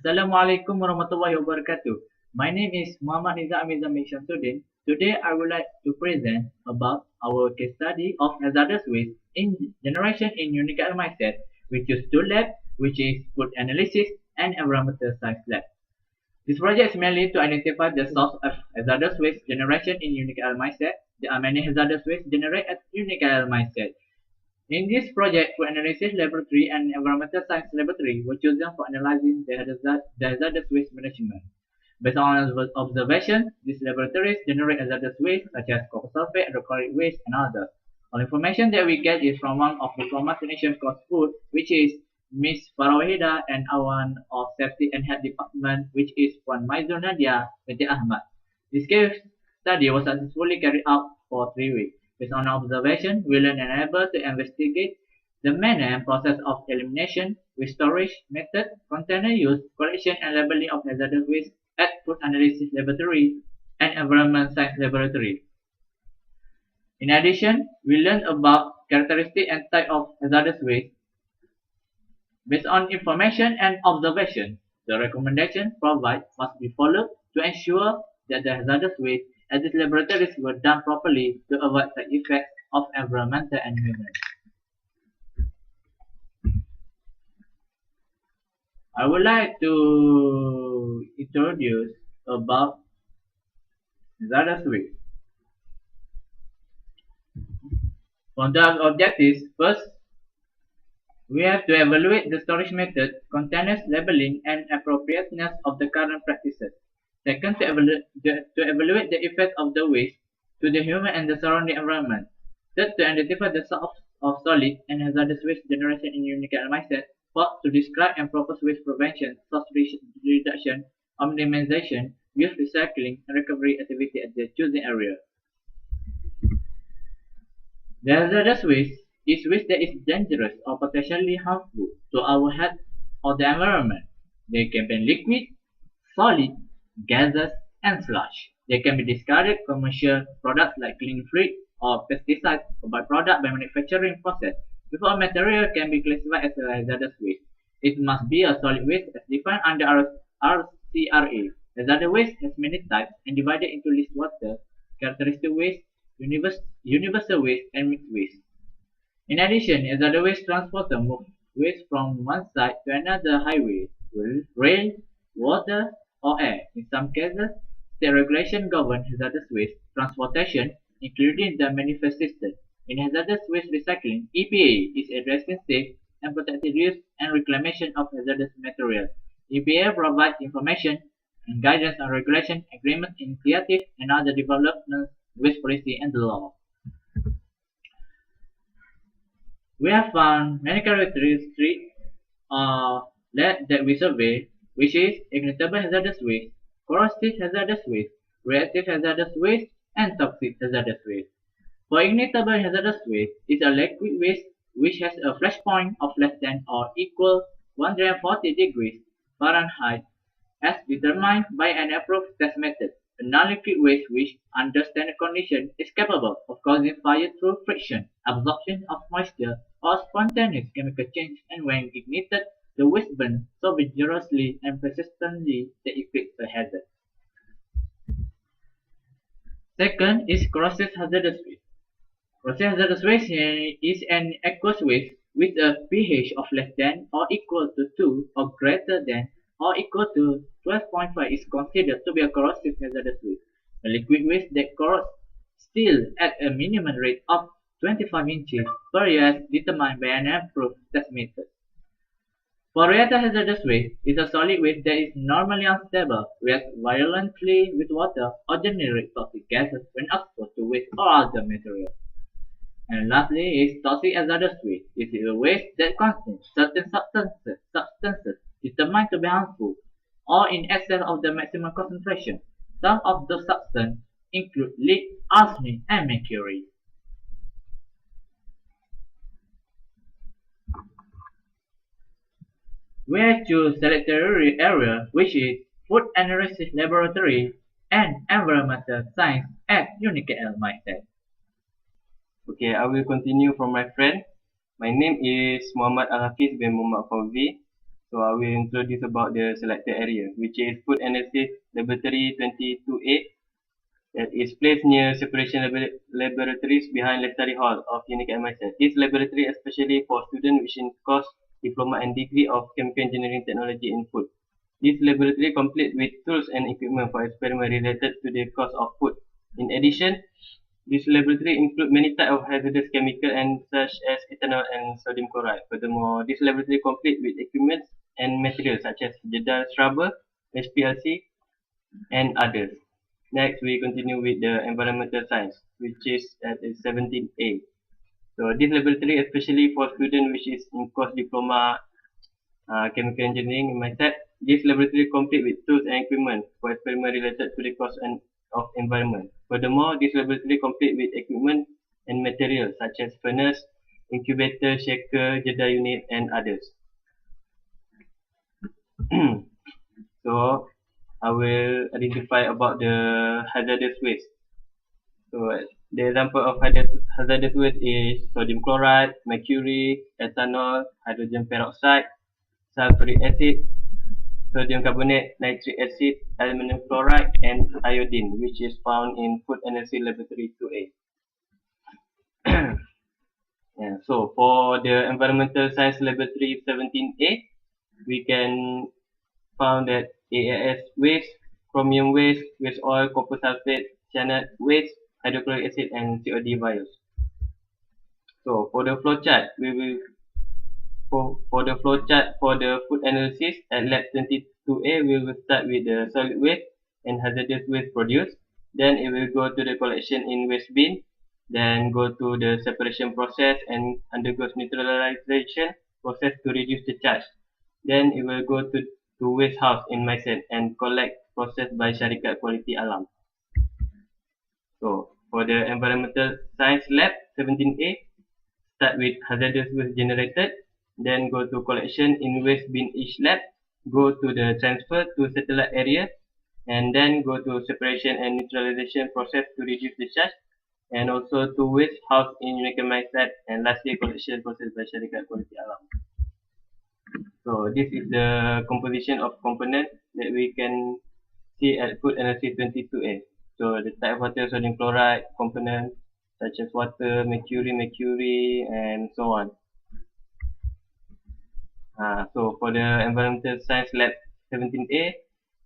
Assalamualaikum warahmatullahi wabarakatuh. My name is Muhammad Niza Amiezan. Today I would like to present about our case study of hazardous waste in generation in UniKL MICET. We choose two labs, which is food analysis and environmental science lab. This project is mainly to identify the source of hazardous waste generation in UniKL MICET. There are many hazardous waste generated at UniKL MICET. In this project, food analysis laboratory and environmental science laboratory were chosen for analyzing the hazardous waste management. Based on observation, these laboratories generate hazardous waste such as copper sulfate, hydrochloric waste, and others. All information that we get is from one of Diploma Technician Course Food, which is Miss Fauzi, and one of Safety and Health Department, which is Puan Maizun Nadia binti Ahmad. This case study was successfully carried out for 3 weeks. Based on observation, we learned and able to investigate the manner and process of elimination, waste storage method, container use, collection and labeling of hazardous waste at food analysis laboratory and environment science laboratory. In addition, we learned about characteristic and type of hazardous waste. Based on information and observation, the recommendation provided must be followed to ensure that the hazardous waste at these laboratories were done properly to avoid side effects of environmental and human. I would like to introduce about hazardous waste. For the objectives, first, we have to evaluate the storage method, containers labeling, and appropriateness of the current practices. Second, to evaluate the effect of the waste to the human and the surrounding environment. Third, to identify the source of solid and hazardous waste generation in UniKL MICET. Fourth, to describe and propose waste prevention, source reduction, optimization, use recycling, and recovery activity at the chosen area. The hazardous waste is waste that is dangerous or potentially harmful to our health or the environment. They can be liquid, solid, gases, and sludge. They can be discarded commercial products like cleaning fluid or pesticides or byproduct by manufacturing process. Before a material can be classified as a hazardous waste, it must be a solid waste as defined under RCRA. Hazardous waste has many types and divided into least water, characteristic waste, universal waste, and mixed waste. In addition, hazardous waste transporter move waste from one side to another highway, rail, water, or air. In some cases, state regulation govern hazardous waste transportation, including the manifest system. In hazardous waste recycling, EPA is addressing safe and protected use and reclamation of hazardous material. EPA provides information and guidance on regulation, agreement, initiative, and other developments, waste policy, and the law. We have found many characteristics that we survey, which is ignitable hazardous waste, corrosive hazardous waste, reactive hazardous waste, and toxic hazardous waste. For ignitable hazardous waste, it is a liquid waste which has a flash point of less than or equal 140 degrees Fahrenheit as determined by an approved test method. A non-liquid waste which, under standard conditions, is capable of causing fire through friction, absorption of moisture, or spontaneous chemical change, and when ignited, the waste burns so vigorously and persistently that it creates a hazard. Second is corrosive hazardous waste. Corrosive hazardous waste is an aqueous waste with a pH of less than or equal to 2 or greater than or equal to 12.5 is considered to be a corrosive hazardous waste. A liquid waste that corrodes steel at a minimum rate of 25 inches per year as determined by an approved test method. For reactive hazardous waste is a solid waste that is normally unstable, reacts violently with water, or generates toxic gases when exposed to waste or other materials. And lastly is toxic hazardous waste. It is a waste that contains certain substances determined to be harmful or in excess of the maximum concentration. Some of those substances include lead, arsenic, and mercury. We have chosen selected area which is food analysis laboratory and environmental science at UniKL MICET. Okay, I will continue from my friend. My name is Muhammad Hafiz bin Muhammad Fauzi. So I will introduce about the selected area, which is Food Analysis Laboratory 22A, that is placed near separation laboratories behind Lestari Hall of UniKL MICET. This laboratory especially for students which in course, diploma and degree of chemical engineering technology in food. This laboratory complete with tools and equipment for experiment related to the course of food. In addition, this laboratory includes many types of hazardous chemicals and such as ethanol and sodium chloride. Furthermore, this laboratory complete with equipment and materials such as Jeddah scrubber, HPLC, and others. Next, we continue with the environmental science, which is at 17A. So this laboratory especially for students which is in course diploma chemical engineering in MICET. This laboratory complete with tools and equipment for experiment related to the course of environment. Furthermore, this laboratory complete with equipment and materials such as furnace, incubator, shaker, Jeddah unit, and others. So I will identify about the hazardous waste. So the example of hazardous waste is sodium chloride, mercury, ethanol, hydrogen peroxide, sulfuric acid, sodium carbonate, nitric acid, aluminum chloride, and iodine, which is found in Food Analysis Laboratory 2A. Yeah, so for the Environmental Science Laboratory 17A, we can found that AAS waste, chromium waste, waste oil, copper sulfate, cyanide waste, hydrochloric acid, and COD vials. So for the flowchart, we will for the flowchart for the food analysis at lab 22A, we will start with the solid waste and hazardous waste produced. Then it will go to the collection in waste bin, then go to the separation process and undergoes neutralization process to reduce the charge. Then it will go to waste house in MICET and collect processed by Syarikat Quality Alam. So for the environmental science lab 17A, start with hazardous waste generated, then go to collection in waste bin each lab, go to the transfer to satellite area, and then go to separation and neutralization process to reduce the charge, and also to waste house in UniKL MICET, and lastly collection process by Syarikat Quality Alam. So this is the composition of component that we can see at Food Analysis 22A. So the type of water, sodium chloride component such as water, mercury, and so on. So for the Environmental Science Lab 17A,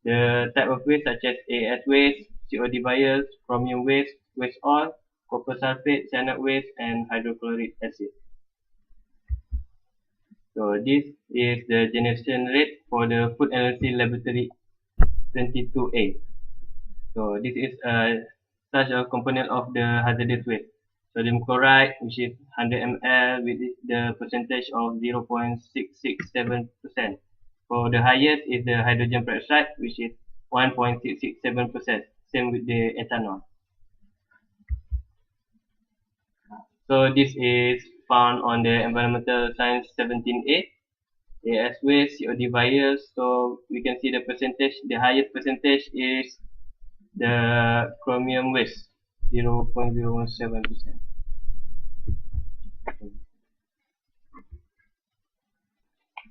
the type of waste such as AS waste, COD vials, chromium waste, waste oil, copper sulfate, cyanide waste, and hydrochloric acid. So this is the generation rate for the Food Analysis Laboratory 22A. So this is such a component of the hazardous waste. Sodium chloride, which is 100 ml with the percentage of 0.667%. For the highest is the hydrogen peroxide, which is 1.667%. Same with the ethanol. So this is found on the Environmental Science 17A. AS waste, COD vials. So we can see the percentage. The highest percentage is the chromium waste, 0.017%.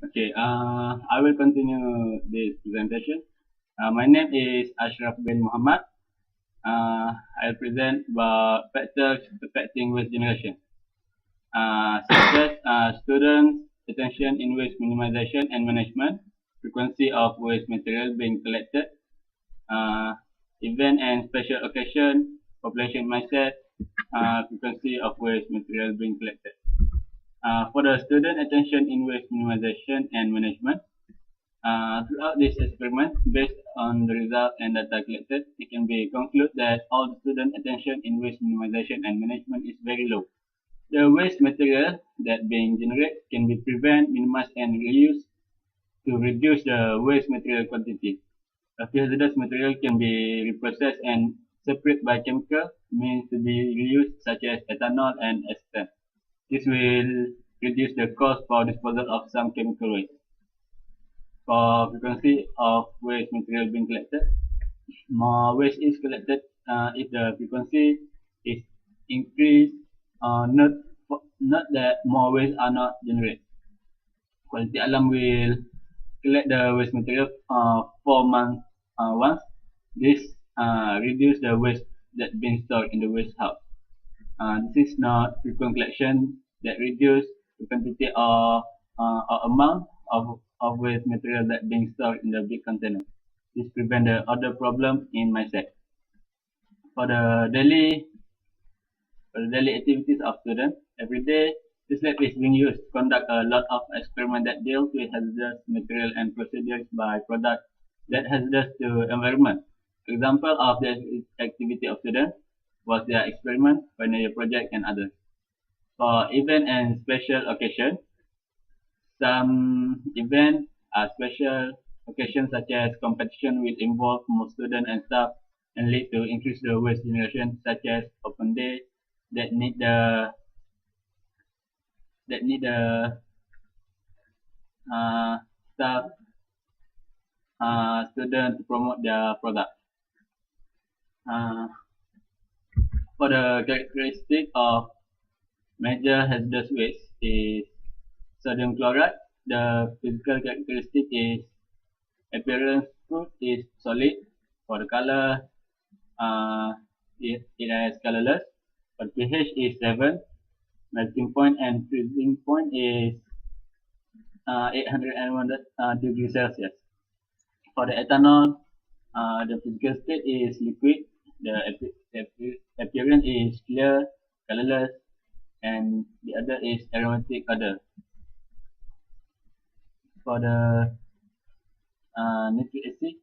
Okay, I will continue this presentation. My name is Ashraf Mohammad. I'll present about factors affecting waste generation, such as students' attention in waste minimization and management, frequency of waste material being collected, event and special occasion, population mindset, frequency of waste material being collected. For the student attention in waste minimization and management, throughout this experiment, based on the result and data collected, it can be concluded that all the student attention in waste minimization and management is very low. The waste material that being generated can be prevented, minimized, and reused to reduce the waste material quantity. A hazardous material can be reprocessed and separated by chemical means to be reused, such as ethanol and acetone. This will reduce the cost for disposal of some chemical waste. For frequency of waste material being collected, more waste is collected if the frequency is increased, not that more waste are not generated. Quality Alam will collect the waste material 4 months once. This reduce the waste that being stored in the waste house. This is not frequent collection that reduce the quantity or amount of waste material that being stored in the big container. This prevent the other problem in MICET. For the daily activities of students, every day this lab is being used to conduct a lot of experiments that deal with hazardous material and procedures by product that hazardous to environment. Example of the activity of students was their experiment, final year project, and others. For event and special occasion, some events are special occasions such as competition will involve more students and staff and lead to increase the waste generation, such as open day that need the staff student to promote their product. For the characteristic of major hazardous waste is sodium chloride. The physical characteristic is appearance fruit is solid. For the color, it has colorless. For pH is 7. Melting point and freezing point is 801 degrees Celsius. For the ethanol, the physical state is liquid. The appearance is clear, colorless, and the other is aromatic odor. For the nitric acid,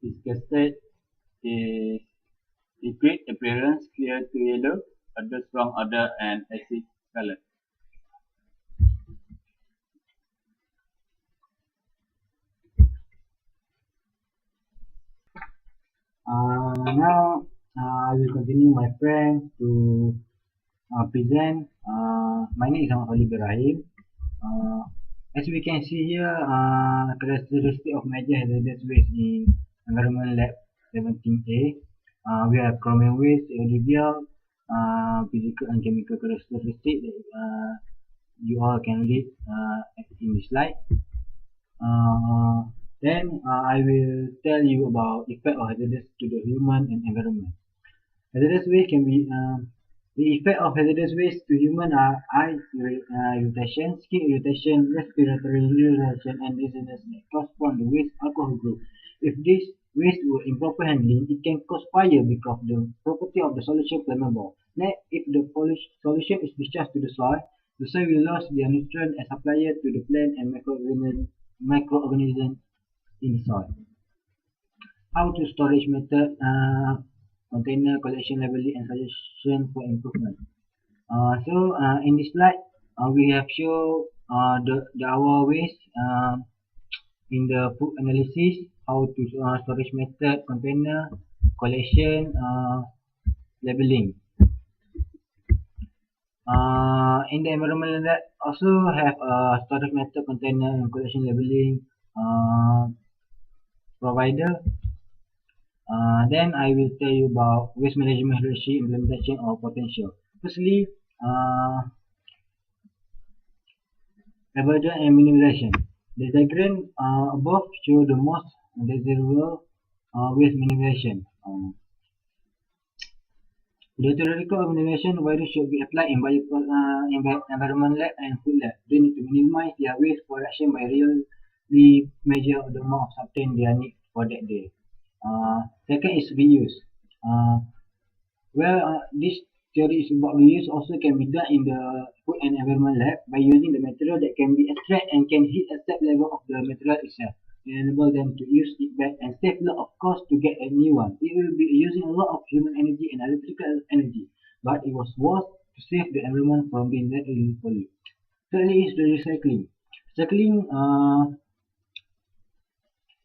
physical state is liquid, appearance clear to yellow, odor strong odor, and acid color. Now I will continue my friend to present. My name is Ahmad Rahim. As we can see here, characteristic of major hazardous waste in Environment Lab 17A. We have chromium waste, alluvial, physical and chemical characteristic that you all can read in the slide. Then I will tell you about effect of hazardous to the human and environment. Hazardous waste can be the effect of hazardous waste to human are eye irritation, skin irritation, respiratory irritation, and dizziness that correspond to waste alcohol group. If this waste were improper handling, it can cause fire because the property of the solution flammable. Next, if the solution is discharged to the soil will lose their nutrient as supplier to the plant and microorganisms in the soil. How to storage method, container collection, labeling, and suggestion for improvement. In this slide, we have shown our waste in the food analysis, how to storage method, container collection, labeling. In the environmental lab also have storage method, container, and collection labeling provider. Then I will tell you about waste management strategy, implementation, or potential. Firstly, avoidance and minimization. The diagram above show the most desirable waste minimization. The theoretical minimization virus should be applied in environment lab and food lab. They need to minimize their waste production by really measure the amount of substance they need for that day. Second is reuse. This theory is about reuse also can be done in the food and environment lab by using the material that can be extracted and can hit a step level of the material itself. It enable them to use it back and save a lot of cost to get a new one. It will be using a lot of human energy and electrical energy, but it was worth to save the environment from being that polluted. Thirdly is the recycling. Recycling,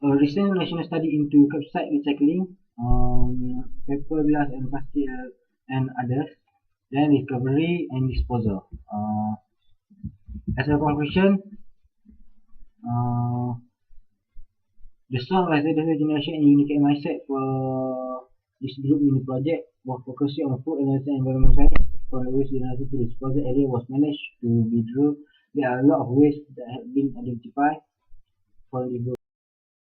a recent national study into curbside recycling, paper, glass, and plastic, and others. Then recovery and disposal. As a conclusion, the source of hazardous generation in UniKL MICET for this group mini project was focusing on food analysis and environmental science. From the waste generation to disposal area was managed to be drew There are a lot of waste that have been identified. For